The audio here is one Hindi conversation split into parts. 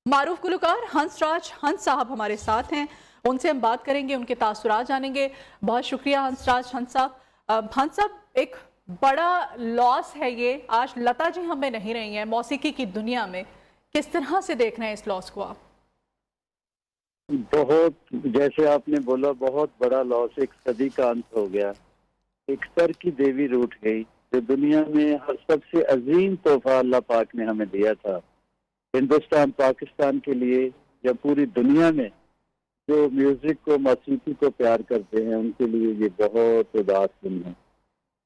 मारूफ गुलकार हंसराज हंस साहब हमारे साथ हैं। उनसे हम बात करेंगे, उनके तासुरात जानेंगे। बहुत शुक्रिया हंसराज हंस साहब। हंस साहब, एक बड़ा लॉस है ये। आज लता जी हमें नहीं रही हैं मौसीकी की दुनिया में। किस तरह से देख रहे हैं इस लॉस को आप? बहुत, जैसे आपने बोला, बहुत बड़ा लॉस। एक सदी का अंत हो गया। एक सर की देवी रूठ गई, जो दुनिया में हर सबसे अजीम तोहफा अल्लाह पाक ने हमें दिया था। हिंदुस्तान पाकिस्तान के लिए, या पूरी दुनिया में जो म्यूजिक को, मौसीकी को प्यार करते हैं, उनके लिए ये बहुत उदास दिन है,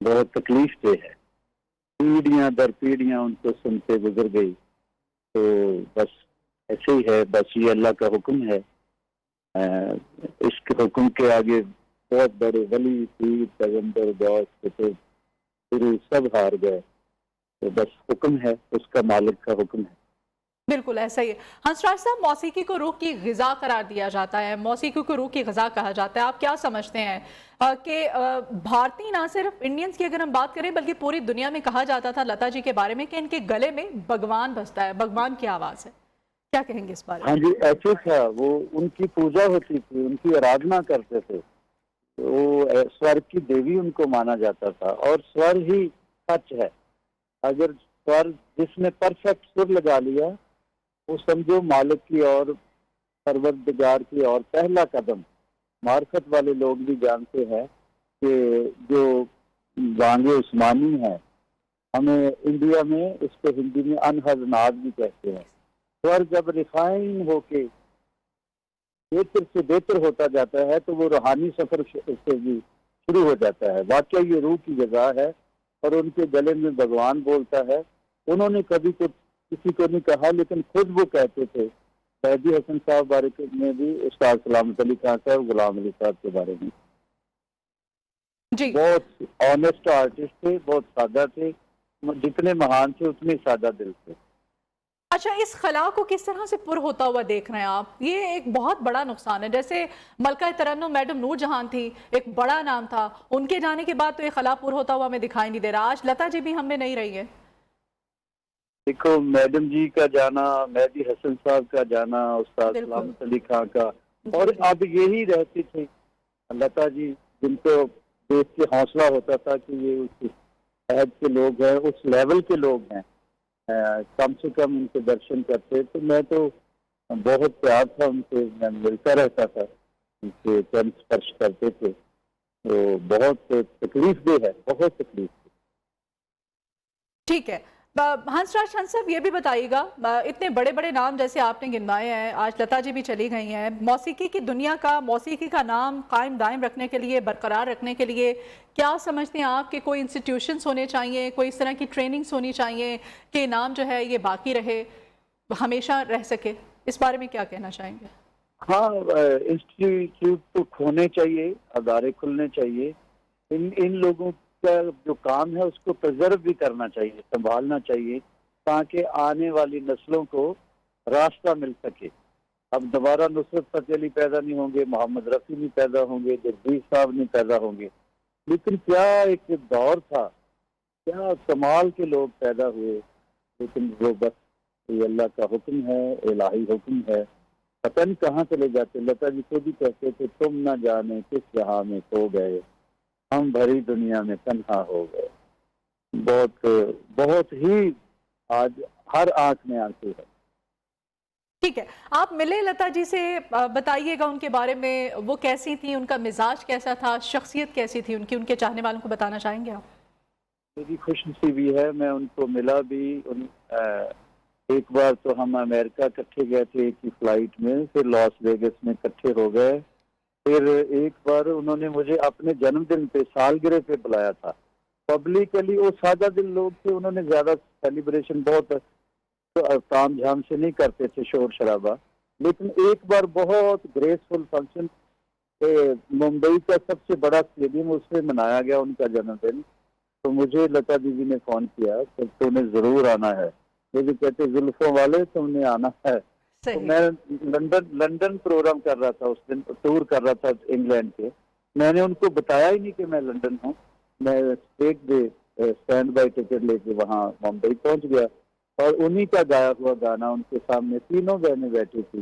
बहुत तकलीफ दे है। पीढ़ियां दर पीढ़ियां उनको सुनते गुजर गई। तो बस ऐसे ही है, बस ये अल्लाह का हुक्म है। इसके हुक्म के आगे बहुत बड़े वली, पीर, पैगंबर, गौस, कुतुब, गुरु सब हार गए। तो बस हुक्म है, उसका मालिक का हुक्म है। बिल्कुल ऐसा ही है। हंसराज साहब, मौसीकी को रूह की ग़िज़ा करार दिया जाता है, मौसीकी को रूह की ग़िज़ा कहा जाता है। आप क्या समझते हैं कि भारतीय, ना सिर्फ इंडियंस की अगर हम बात करें बल्कि पूरी दुनिया में कहा जाता था लता जी के बारे में कि इनके गले में भगवान बसता है, भगवान की आवाज़ है। क्या कहेंगे इस बारे में? हाँ जी, ऐसे था। वो उनकी पूजा होती थी, उनकी आराधना करते थे। वो स्वर की देवी उनको माना जाता था, और स्वर ही सच है। अगर स्वर जिसने परफेक्ट सुर लगा लिया, वो समझो मालिक की और परवरदिगार की और पहला कदम। मार्फत वाले लोग भी जानते हैं कि जो बांगे उस्मानी है, हमें इंडिया में इसको हिंदी में अनहद नाद भी कहते हैं। स्वर जब रिफाइन होके बेहतर से बेहतर होता जाता है, तो वो रूहानी सफर से भी शुरू हो जाता है। वाकई ये रूह की जगह है, और उनके गले में भगवान बोलता है। उन्होंने कभी तो किसी को नहीं कहा, लेकिन खुद वो कहते थे। सैदी हसन साहब बारे में भी उस्ताद सलामत अली खान साहब, गुलाम अली साहब के बारे में, जी। बहुत ऑनेस्ट आर्टिस्ट थे, बहुत सादा थे। जितने महान थे उतने सादा दिल थे। अच्छा, इस खला को किस तरह से पुर होता हुआ देख रहे हैं आप? ये एक बहुत बड़ा नुकसान है। जैसे मलका तरन्नुम मैडम नूर जहां थी, एक बड़ा नाम था, उनके जाने के बाद तो ये खला पुर होता हुआ हमें दिखाई नहीं दे रहा। आज लता जी भी हमें नहीं रही है। देखो, मैडम जी का जाना, मेहदी हसन साहब का जाना, उस्ताद बिल्कुल। सलामत अली खां का, जी और जी। अब यही रहती थी लता जी, जिनको देख के हौसला होता था कि ये उस शहर के लोग हैं, उस लेवल के लोग हैं। कम से कम उनके दर्शन करते। तो मैं तो बहुत प्यार था उनसे, मैं मिलता रहता था, उनके चरण स्पर्श करते थे। तो बहुत तकलीफ दे है, बहुत तकलीफ। ठीक है। हंसराज हंस साहब, ये भी बताइएगा, इतने बड़े बड़े नाम जैसे आपने गिनवाए हैं, आज लता जी भी चली गई हैं, मौसीकी की दुनिया का, मौसीकी का नाम कायम दायम रखने के लिए, बरकरार रखने के लिए क्या समझते हैं आप कि कोई इंस्टीट्यूशंस होने चाहिए, कोई इस तरह की ट्रेनिंग्स होनी चाहिए कि नाम जो है ये बाकी रहे, हमेशा रह सके? इस बारे में क्या कहना चाहेंगे? हाँ, इंस्टीट्यूट तो खोने चाहिए, अदारे खुलने चाहिए। इन इन लोगों का जो काम है उसको प्रिजर्व भी करना चाहिए, संभालना चाहिए, ताकि आने वाली नस्लों को रास्ता मिल सके। अब दोबारा नुसरत फतेह अली पैदा नहीं होंगे, मोहम्मद रफ़ी नहीं पैदा होंगे, जगदीश साहब नहीं पैदा होंगे, लेकिन क्या एक दौर था, क्या कमाल के लोग पैदा हुए। लेकिन वो बस, ये अल्लाह का हुक्म है, इलाही हुक्म है। पता नहीं कहाँ चले जाते। लता जी खुद ही कहते थे, तुम न जाने किस जहां में खो गए, हम भरी दुनिया में तन्हा हो गए। बहुत बहुत ही आज हर आंख में आंसू है। ठीक है, आप मिले लता जी से, बताइएगा उनके बारे में, वो कैसी थी, उनका मिजाज कैसा था, शख्सियत कैसी थी उनकी, उनके चाहने वालों को बताना चाहेंगे आप? मेरी खुशनसीबी है, मैं उनको मिला भी। एक बार तो हम अमेरिका इकट्ठे गए थे एक ही फ्लाइट में, फिर लॉस वेगस में इकट्ठे हो गए। फिर एक बार उन्होंने मुझे अपने जन्मदिन पे, सालगिरह पे बुलाया था पब्लिकली। वो सादा दिल लोग थे, उन्होंने ज्यादा सेलिब्रेशन बहुत ताम झाम से नहीं करते थे, शोर शराबा। लेकिन एक बार बहुत ग्रेसफुल फंक्शन, मुंबई का सबसे बड़ा स्टेडियम, उसमें मनाया गया उनका जन्मदिन। तो मुझे लता दीदी ने फोन किया कि तूने जरूर आना है। मुझे कहते, जुल्फों वाले तुमने आना है। तो सही। मैं लंदन लंदन प्रोग्राम कर रहा था उस दिन, टूर कर रहा था इंग्लैंड के। मैंने उनको बताया ही नहीं कि मैं लंदन हूँ। मैं state day stand by ticket लेके वहाँ मुंबई पहुंच गया। और उन्हीं का गाया हुआ गाना उनके सामने तीनों बहनें बैठी थी,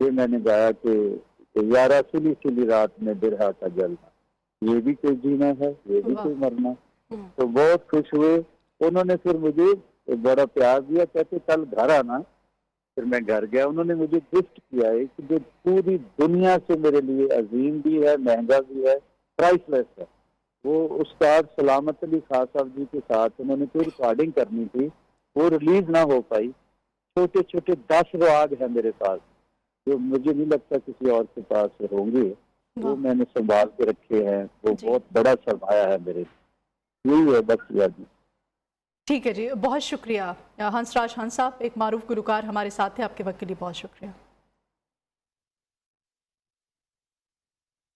ये मैंने गाया कि यारा सिली सिली रात में बिरहा का जलना, ये भी कोई जीना है, ये भी वाह। कोई मरना। तो बहुत खुश हुए। उन्होंने फिर मुझे एक बड़ा प्यार दिया, कहते कल घर आना। फिर मैं घर गया, उन्होंने मुझे गिफ्ट किया है कि जो पूरी दुनिया से मेरे लिए अजीम भी है, महंगा भी है, प्राइसलेस है। वो उस्ताद सलामत अली खान साहब जी के साथ उन्होंने कोई रिकॉर्डिंग करनी थी, वो रिलीज ना हो पाई। छोटे छोटे 10 राग है मेरे पास, जो मुझे नहीं लगता किसी और के पास होंगे। वो वाह। मैंने संभाल के रखे हैं, वो जी। बहुत बड़ा सरमाया है मेरे। यही है बस याद। ठीक है जी, बहुत शुक्रिया। हंसराज हंस साहब, एक मारूफ गुलकार हमारे साथ थे, आपके वक्त के लिए बहुत शुक्रिया।